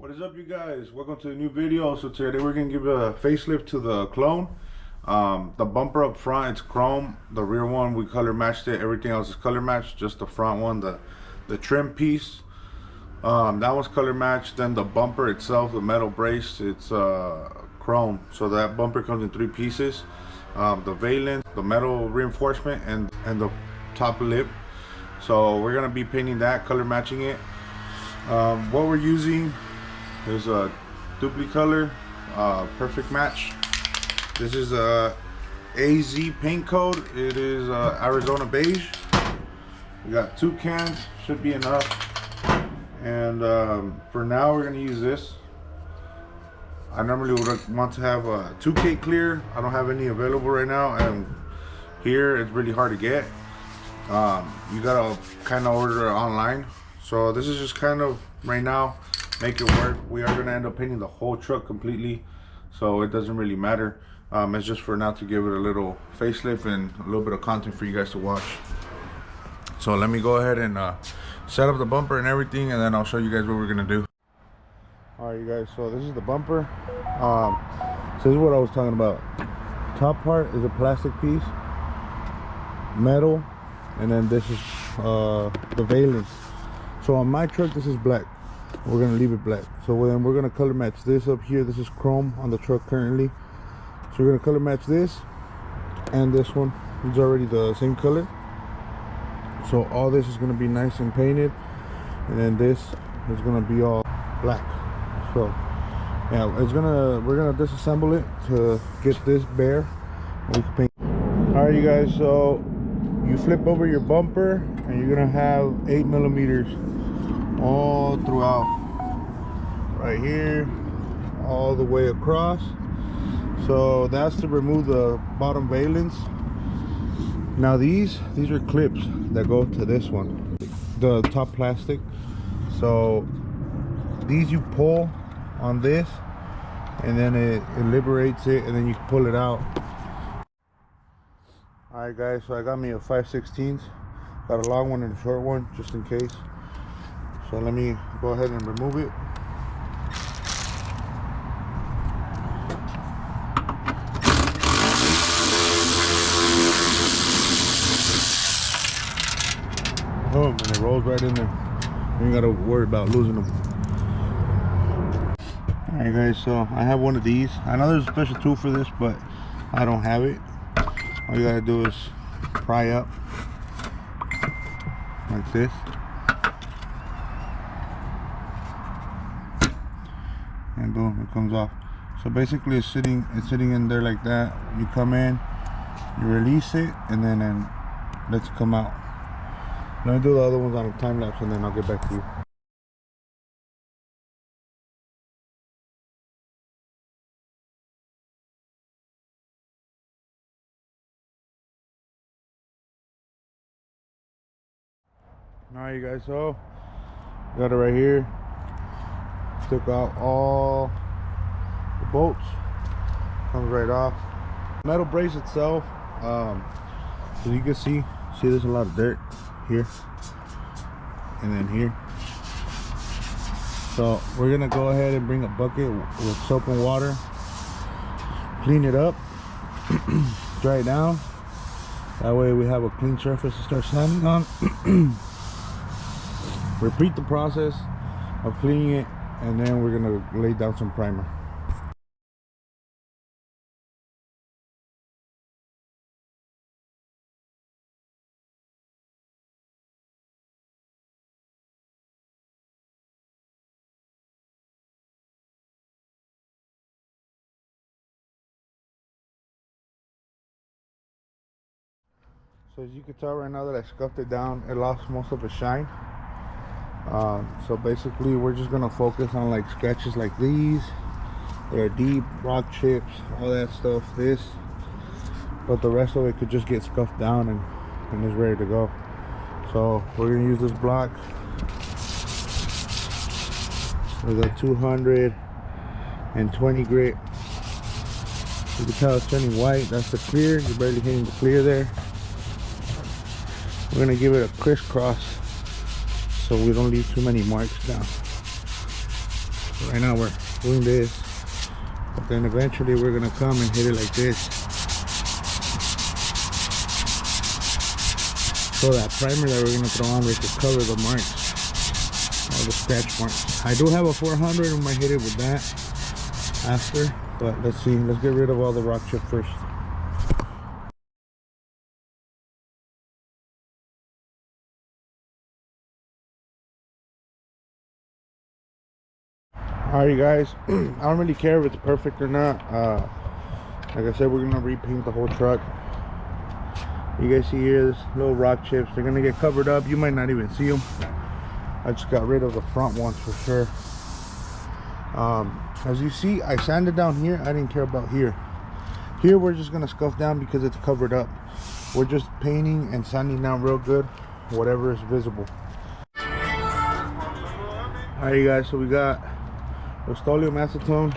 What is up, you guys? Welcome to a new video. So today we're gonna give a facelift to the clone. The bumper up front, it's chrome. The rear one, we color matched it. Everything else is color matched. Just the front one, the trim piece, that was color matched. Then the bumper itself, the metal brace, it's chrome. So that bumper comes in three pieces: the valence, the metal reinforcement, and the top lip. So we're gonna be painting that, color matching it. What we're using is a dupli color, perfect match. This is a AZ paint code. It is Arizona beige. We got 2 cans, should be enough. And for now we're gonna use this. I normally would want to have a 2K clear. I don't have any available right now, and here it's really hard to get. You gotta kind of order it online. So this is just kind of right now, make it work. We are gonna end up painting the whole truck completely, so it doesn't really matter. It's just for now to give it a little facelift and a little bit of content for you guys to watch. So let me go ahead and set up the bumper and everything, and then I'll show you guys what we're gonna do. All right, you guys, so this is the bumper. So this is what I was talking about. Top part is a plastic piece, metal, and then this is the valence. So on my truck, this is black. We're gonna leave it black. So then we're gonna color match this up here. This is chrome on the truck currently. So we're gonna color match this and this one. It's already the same color. So all this is gonna be nice and painted, and then this is gonna be all black. So yeah, we're gonna disassemble it to get this bare. We can paint. All right, you guys. So you flip over your bumper, and you're gonna have 8 millimeters all throughout, right here, all the way across. So that's to remove the bottom valence. Now these are clips that go to this one, the top plastic. So these you pull on this, and then it liberates it, and then you can pull it out. All right, guys, so I got me a 5/16. Got a long one and a short one, just in case. So let me go ahead and remove it. Boom, and it rolls right in there. You ain't gotta worry about losing them. All right, guys, so I have one of these. I know there's a special tool for this, but I don't have it. All you gotta do is pry up like this, and boom, it comes off. So basically it's sitting in there like that. You come in, you release it, and then it lets it come out. Let me do the other ones on a time lapse, and then I'll get back to you. All right, you guys, so got it right here. Took out all the bolts, comes right off. Metal brace itself, as you can see there's a lot of dirt here and then here. So we're gonna go ahead and bring a bucket with soap and water, clean it up, dry it down. That way we have a clean surface to start sanding on. Repeat the process of cleaning it, and then we're gonna lay down some primer. So as you can tell right now that I scuffed it down, it lost most of its shine. So basically we're just gonna focus on like scratches like these that are deep, rock chips, all that stuff, but the rest of it could just get scuffed down and is ready to go. So we're gonna use this block with a 220 grit. You can tell it's turning white. That's the clear. You're barely hitting the clear there. We're gonna give it a crisscross so we don't leave too many marks down. Right now we're doing this, but then eventually we're gonna come and hit it like this. So that primer that we're gonna throw on, we could cover the marks, all the scratch marks. I do have a 400, we might hit it with that after, but let's see. Let's get rid of all the rock chip first. Alright, you guys, I don't really care if it's perfect or not. Like I said, we're gonna repaint the whole truck. You guys see here, this little rock chips, they're gonna get covered up. You might not even see them. I just got rid of the front ones for sure. As you see, I sanded down here. I didn't care about here. Here we're just gonna scuff down because it's covered up. We're just painting and sanding down real good whatever is visible. Alright, you guys, so we got Rust-Oleum acetone,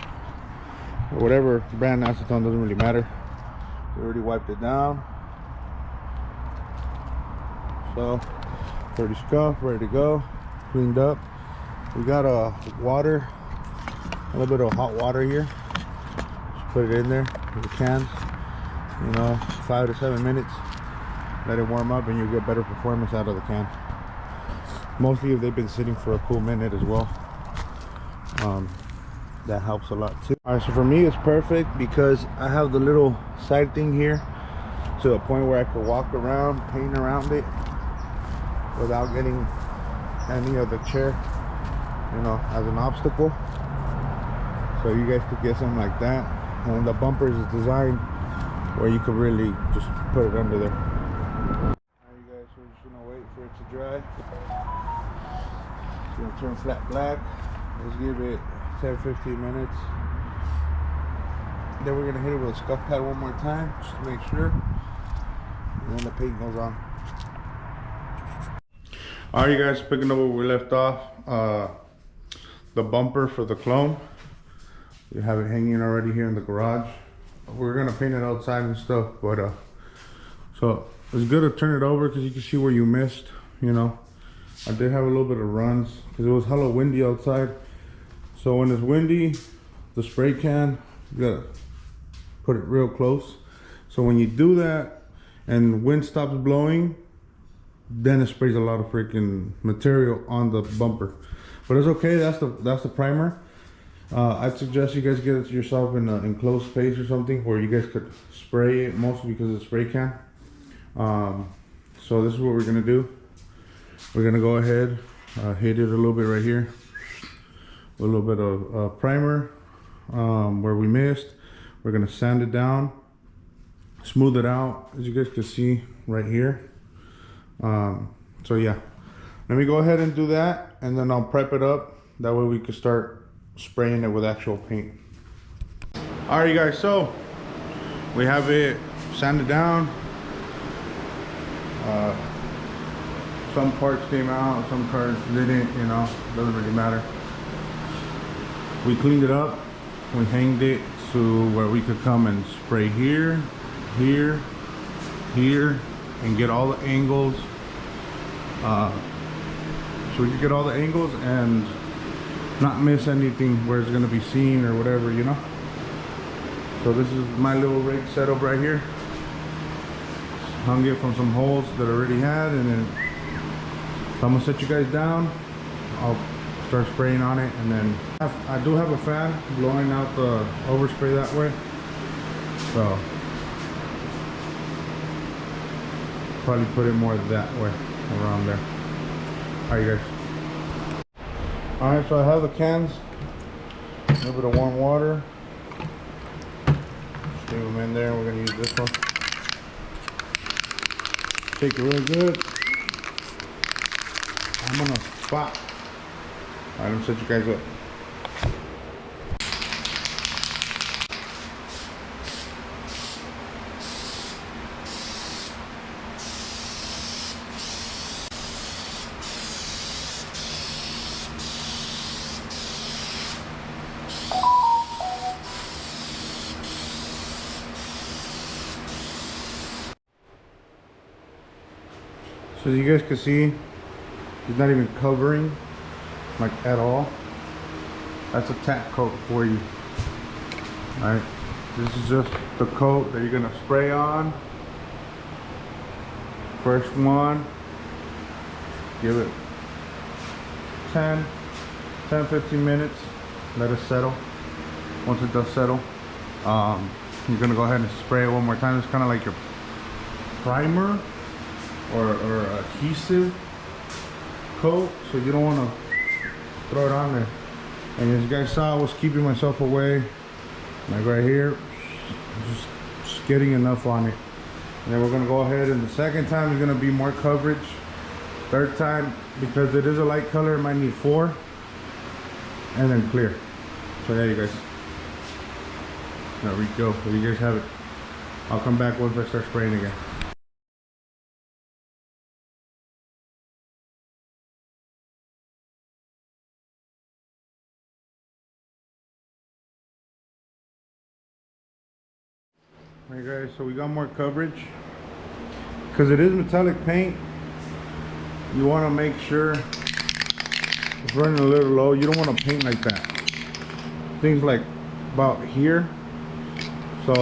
or whatever brand acetone, doesn't really matter. We already wiped it down, so already scuffed, ready to go, cleaned up. We got a little bit of hot water here. Just put it in there in the cans, you know, 5 to 7 minutes. Let it warm up and you'll get better performance out of the can. Mostly if they've been sitting for a cool minute as well. That helps a lot too. Alright, so for me it's perfect because I have the little side thing here to the point where I could walk around, paint around it without getting any of the chair, you know, as an obstacle. So you guys could get something like that. And the bumpers is designed where you could really just put it under there. Alright, you guys, we're just gonna wait for it to dry. It's gonna turn flat black. Let's give it 10-15 minutes. Then we're gonna hit it with a scuff pad one more time just to make sure, and then the paint goes on. Alright, you guys, picking up where we left off. The bumper for the clone, we have it hanging already here in the garage. We're gonna paint it outside and stuff, but so it's good to turn it over because you can see where you missed, you know. I did have a little bit of runs because it was hella windy outside. So when it's windy, the spray can, you gotta put it real close. So when you do that and wind stops blowing, then it sprays a lot of freaking material on the bumper. But it's okay, that's the primer. I'd suggest you guys get it yourself in an enclosed space or something where you guys could spray it, mostly because of the spray can. So this is what we're gonna do. We're gonna go ahead, hit it a little bit right here. A little bit of primer where we missed. We're gonna sand it down, smooth it out, as you guys can see right here. So yeah, let me go ahead and do that, and then I'll prep it up. That way we can start spraying it with actual paint. All right, you guys, so we have it sanded down. Some parts came out, some parts didn't, you know, doesn't really matter. We cleaned it up, we hanged it to where we could come and spray here, here, here, and get all the angles. So we could get all the angles and not miss anything where it's gonna be seen or whatever, you know. So this is my little rig setup right here. Hung it from some holes that I already had, and then so I'm gonna set you guys down. I'll start spraying on it, and then I do have a fan blowing out the overspray that way, so probably put it more that way, around there. All right, guys. All right, so I have the cans, a little bit of warm water. Just leave them in there. We're gonna use this one. Shake it really good. I'm gonna spot. All right, let me set you guys up. So as you guys can see, it's not even covering like at all. That's a tack coat for you. Alright, this is just the coat that you're gonna spray on. First one, give it 10-15 minutes, let it settle. Once it does settle, you're gonna go ahead and spray it one more time. It's kind of like your primer or adhesive coat, so you don't want to throw it on there. And as you guys saw, I was keeping myself away, like right here, just getting enough on it. And then we're gonna go ahead, and the second time is gonna be more coverage. Third time, because it is a light color, it might need 4, and then clear. So there you guys. There we go. There you guys have it. I'll come back once I start spraying again. Alright guys, so we got more coverage. Because it is metallic paint, you want to make sure it's running a little low. You don't want to paint like that. Things like about here. So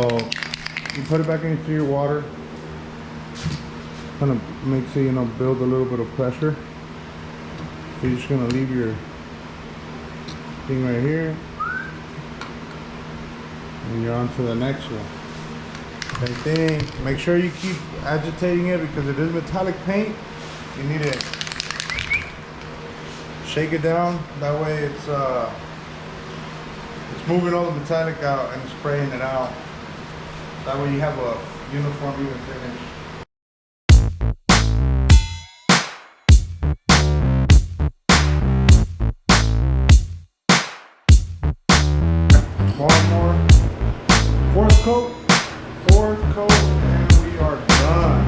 you put it back into your water. Kind of makes it, you know, build a little bit of pressure. So you're just gonna leave your thing right here, and you're on to the next one. Same thing. Make sure you keep agitating it because it is metallic paint. You need to shake it down. That way it's moving all the metallic out and spraying it out. That way you have a uniform even finish. One more. Fourth coat, and we are done.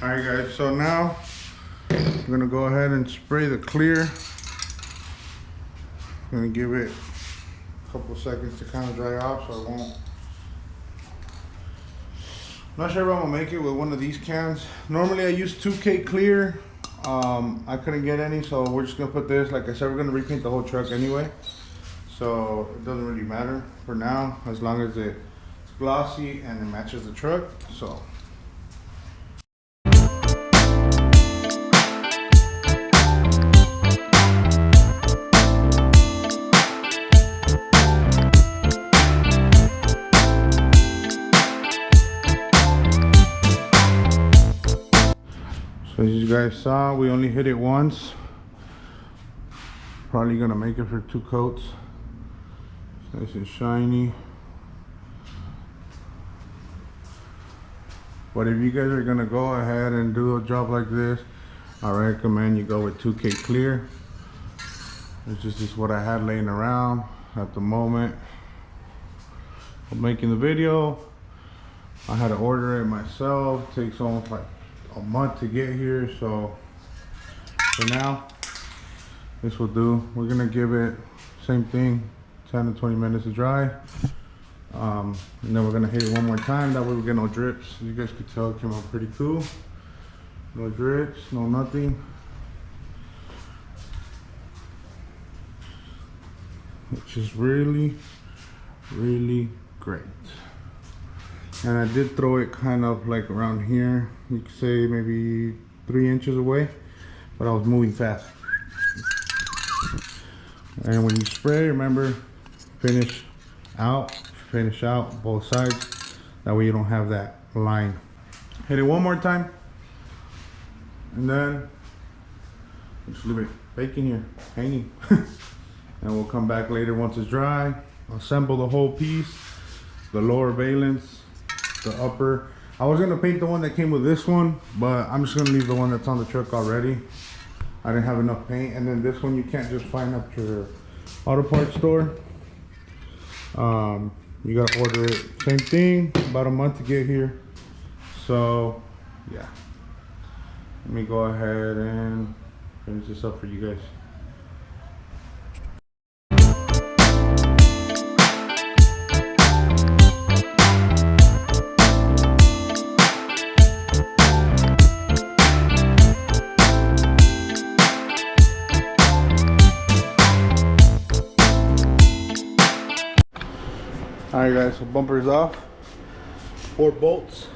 Alright guys, so now I'm gonna go ahead and spray the clear. I'm gonna give it a couple seconds to kind of dry off so it won't. I'm not sure if I'm gonna make it with one of these cans. Normally I use 2K clear. I couldn't get any, so we're just gonna put this. Like I said, we're gonna repaint the whole truck anyway, so it doesn't really matter for now, as long as it's glossy and it matches the truck. So as you guys saw, we only hit it once. Probably gonna make it for 2 coats. It's nice and shiny. But if you guys are gonna go ahead and do a job like this, I recommend you go with 2K clear. It's just what I had laying around at the moment of making the video. I had to order it myself. It takes almost like a month to get here, so for now this will do. We're gonna give it same thing, 10 to 20 minutes to dry, and then we're gonna hit it one more time. That way we get no drips. You guys could tell it came out pretty cool. No drips, no nothing. Which is really, really great. And I did throw it kind of like around here. You could say maybe 3 inches away, but I was moving fast. And when you spray, remember, finish out both sides. That way you don't have that line. Hit it one more time. And then just leave it baking here, hanging. And we'll come back later once it's dry. Assemble the whole piece, the lower valence, the upper. I was gonna paint the one that came with this one, but I'm just gonna leave the one that's on the truck already. I didn't have enough paint. And then this one you can't just find at your auto parts store. You gotta order it. Same thing, about a month to get here. So yeah, let me go ahead and finish this up for you guys. Alright guys, so bumper is off. 4 bolts.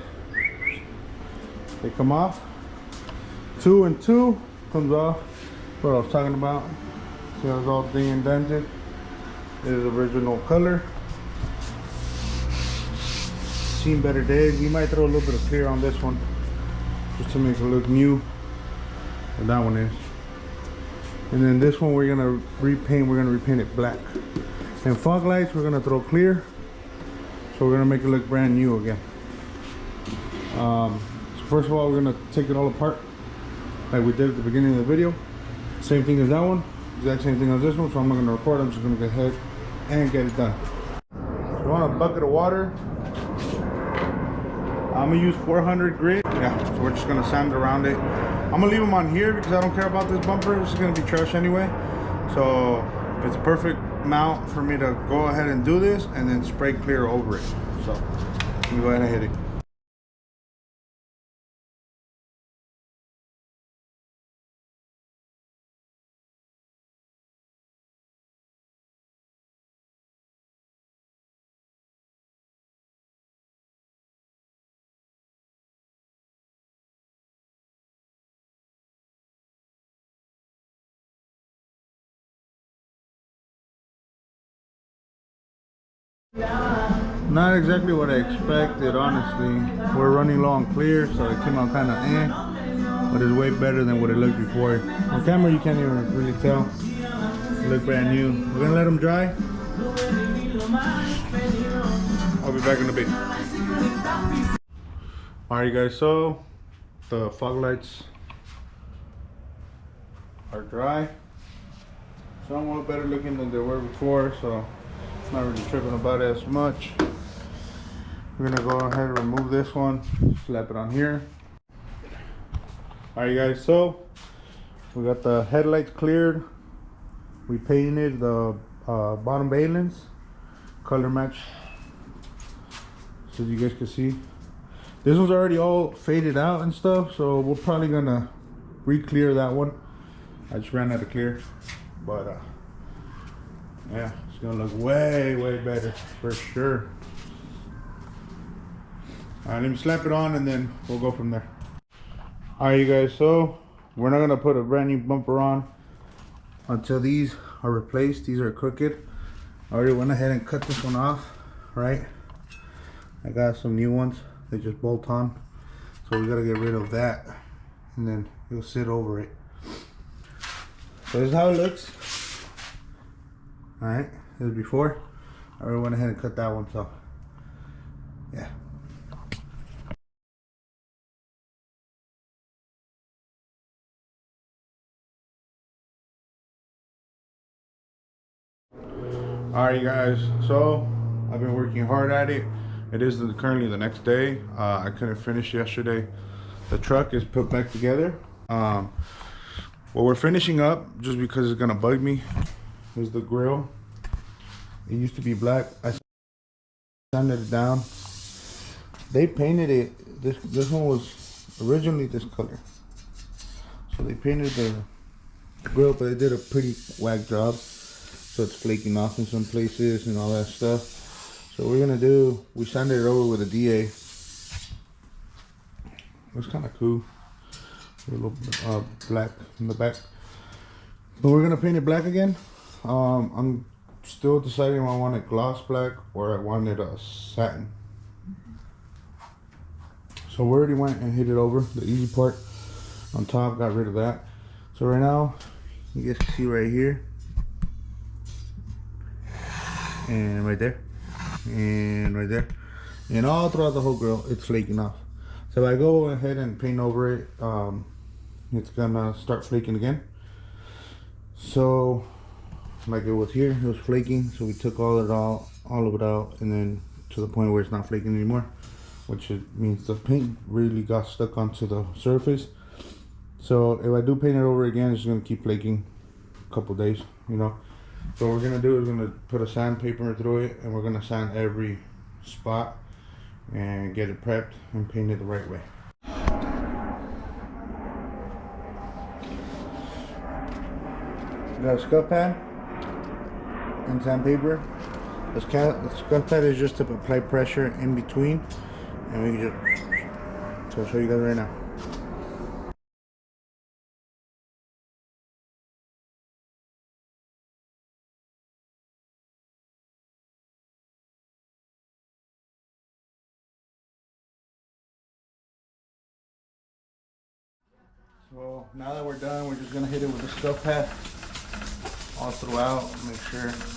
They come off. 2 and 2 comes off. What I was talking about. See how it's all thing indented. It is original color. Seen better days. We might throw a little bit of clear on this one just to make it look new. And that one is. And then this one we're gonna repaint. We're gonna repaint it black. And fog lights we're gonna throw clear. So we're gonna make it look brand new again. So first of all, we're gonna take it all apart like we did at the beginning of the video. Same thing as that one, exact same thing as this one. So I'm not gonna record, I'm just gonna go ahead and get it done. So you want a bucket of water. I'm gonna use 400 grit. Yeah, so we're just gonna sand around it. I'm gonna leave them on here because I don't care about this bumper. This is gonna be trash anyway. So it's a perfect mount for me to go ahead and do this and then spray clear over it. So let me go ahead and hit it. Not exactly what I expected, honestly. We're running low on clear, so it came out kind of but it's way better than what it looked before. On camera you can't even really tell. It looked brand new. We're gonna let them dry. I'll be back in a bit. Alright guys, so the fog lights are dry. Somewhat better looking than they were before, so not really tripping about it as much. We're gonna go ahead and remove this one, slap it on here. Alright guys, so we got the headlights cleared. We painted the bottom valence, color match, so you guys can see. This one's already all faded out and stuff, so we're probably gonna re-clear that one. I just ran out of clear, but yeah, it's gonna look way better for sure. All right, let me slap it on and then we'll go from there. All right, you guys, so we're not gonna put a brand new bumper on until these are replaced. These are crooked. I already went ahead and cut this one off, right? I got some new ones. They just bolt on. So we gotta get rid of that and then it'll sit over it. So this is how it looks. All right, this is before. I already went ahead and cut that one, so yeah. Alright guys, so I've been working hard at it. It is currently the next day. I couldn't finish yesterday. The truck is put back together. What we're finishing up, just because it's gonna bug me, is the grill. It used to be black. I sanded it down. They painted it. This one was originally this color. So they painted the grill, but they did a pretty whack job. So it's flaking off in some places and all that stuff. So we're gonna do, we sanded it over with a DA. Looks kind of cool. A little black in the back. But we're gonna paint it black again. I'm still deciding if I want it gloss black or I want it satin. So we already went and hit it over, the easy part on top, got rid of that. So right now, you guys can see right here, and right there, and right there, and all throughout the whole grill, it's flaking off. So if I go ahead and paint over it, it's gonna start flaking again. So like it was here, it was flaking, so we took all of it out, and then to the point where it's not flaking anymore, which means the paint really got stuck onto the surface. So if I do paint it over again, it's gonna keep flaking a couple days, you know. So what we're gonna do is gonna put a sandpaper through it, and we're gonna sand every spot and get it prepped and paint it the right way. Got a scuff pad and sandpaper. The scuff pad is just to apply pressure in between, and we can just, so I'll show you guys right now. So now that we're done, we're just gonna hit it with the scuff pad all throughout, make sure it's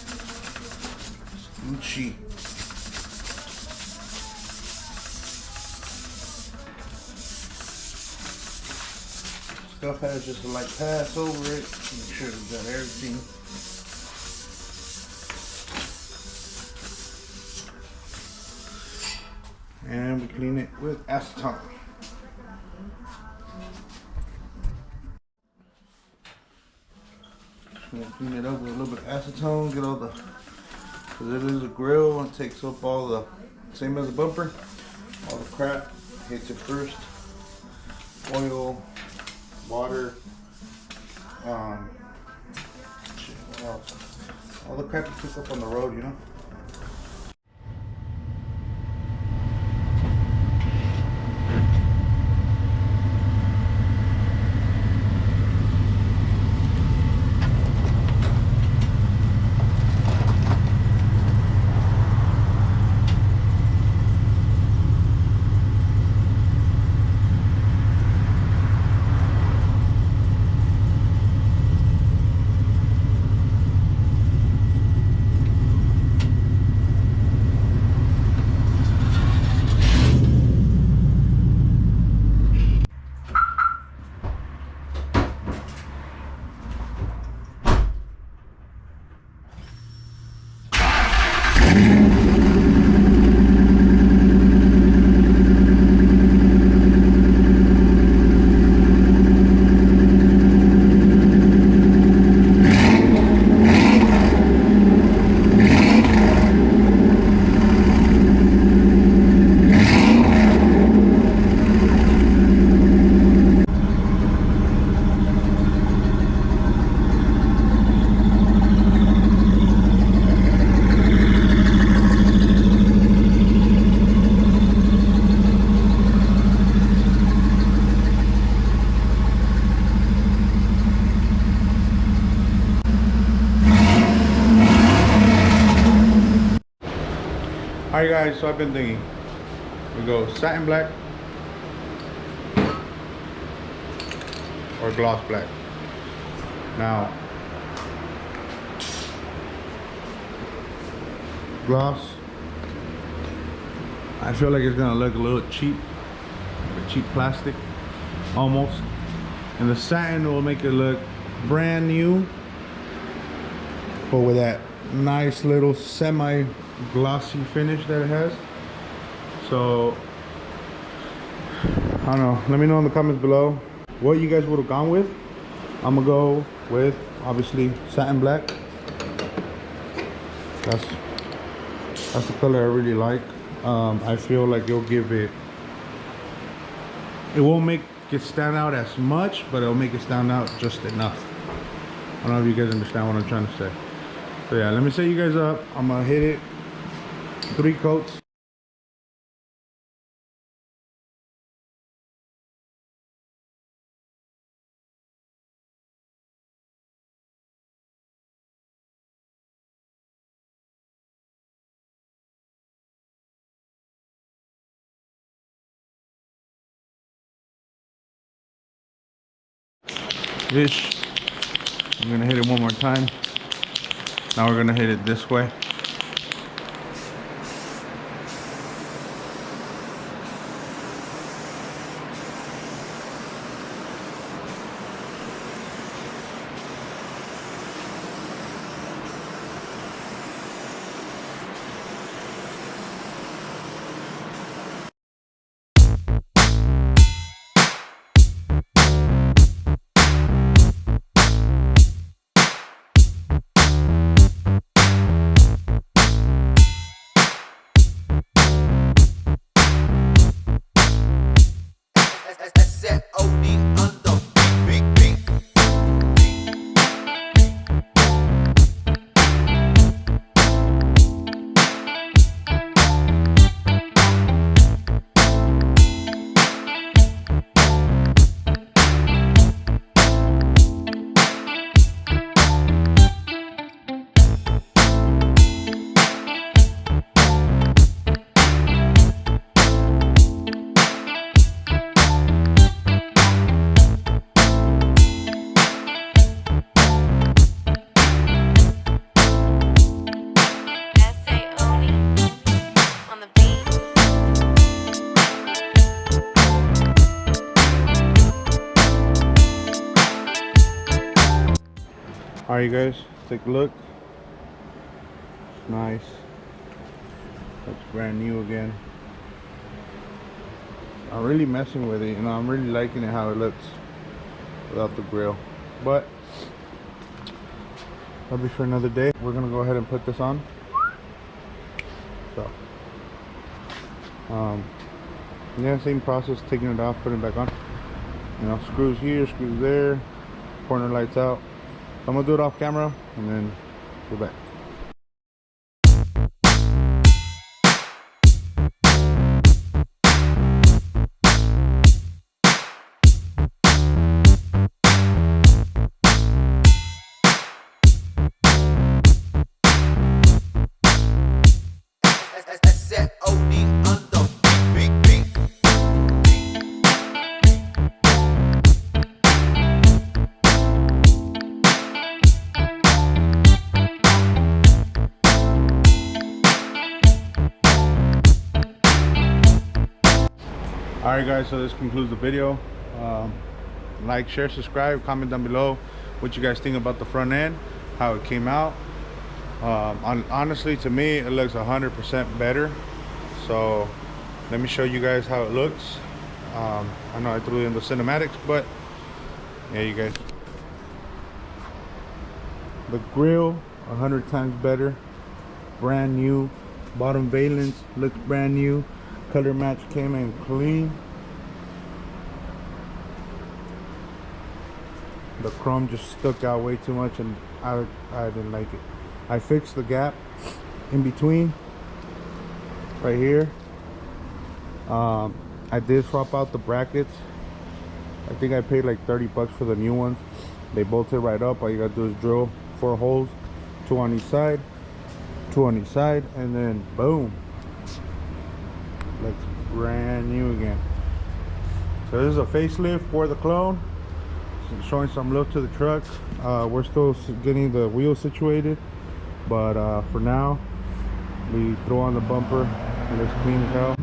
Gucci. Scuff pad is just a light pass over it, make sure we got everything. And we clean it with acetone. Just gonna clean it up with a little bit of acetone, get all the, because it is a grill and takes up all the, same as a bumper, all the crap hits it first. Oil, water, shit, what else? All the crap you took up on the road, you know? Alright guys, so I've been thinking, we go satin black or gloss black. Now, gloss, I feel like it's gonna look a little cheap, like a cheap plastic, almost. And the satin will make it look brand new, but with that nice little semi-glossy finish that it has. So, I don't know, let me know in the comments below what you guys would have gone with. I'm gonna go with, obviously, satin black. That's the color I really like. I feel like it'll give it, it won't make get stand out as much, but it'll make it stand out just enough. I don't know if you guys understand what I'm trying to say. So yeah, let me set you guys up. I'm gonna hit it 3 coats. Ish. I'm gonna hit it one more time. Now we're gonna hit it this way. Alright, you guys, take a look. It's nice. Looks brand new again. I'm really messing with it, you know. I'm really liking it how it looks without the grill. But that'll be for another day. We're gonna go ahead and put this on. So yeah, same process, taking it off, putting it back on. You know, screws here, screws there, corner lights out. So I'm gonna do it off camera and then go back. Alright guys, so this concludes the video. Like, share, subscribe, comment down below what you guys think about the front end, how it came out. Honestly, to me it looks 100% better. So let me show you guys how it looks. I know I threw in the cinematics, but yeah, you guys, the grill 100 times better, brand new. Bottom valence looks brand new. Color match came in clean. The chrome just stuck out way too much and I didn't like it. I fixed the gap in between right here. I did swap out the brackets. I think I paid like 30 bucks for the new ones. They bolted right up. All you gotta do is drill 4 holes, 2 on each side, 2 on each side, and then boom, looks brand new again. So this is a facelift for the clone, showing some love to the truck. We're still getting the wheels situated, but for now we throw on the bumper and it's clean as hell.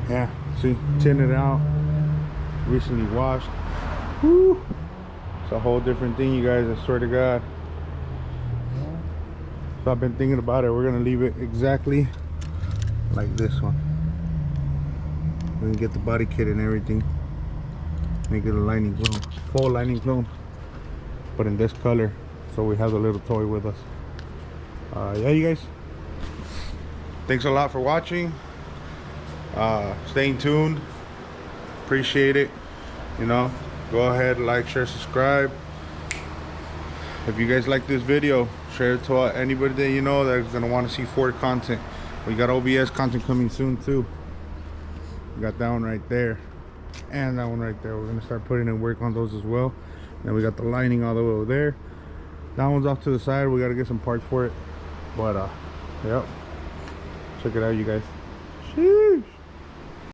Yeah, see, tinted out, recently washed. Woo! It's a whole different thing, you guys, I swear to God. So I've been thinking about it. We're gonna leave it exactly like this one. We can get the body kit and everything, make it a lightning clone, full lightning clone, but in this color, so we have the little toy with us. Yeah, you guys, thanks a lot for watching. Staying tuned, appreciate it. You know, go ahead, like, share, subscribe. If you guys like this video, share it to anybody that you know that's gonna want to see Ford content. We got OBS content coming soon too. We got that one right there and that one right there. We're gonna start putting in work on those as well. Then we got the lining all the way over there. That one's off to the side. We gotta get some parts for it, but yep, check it out, you guys. Sheesh.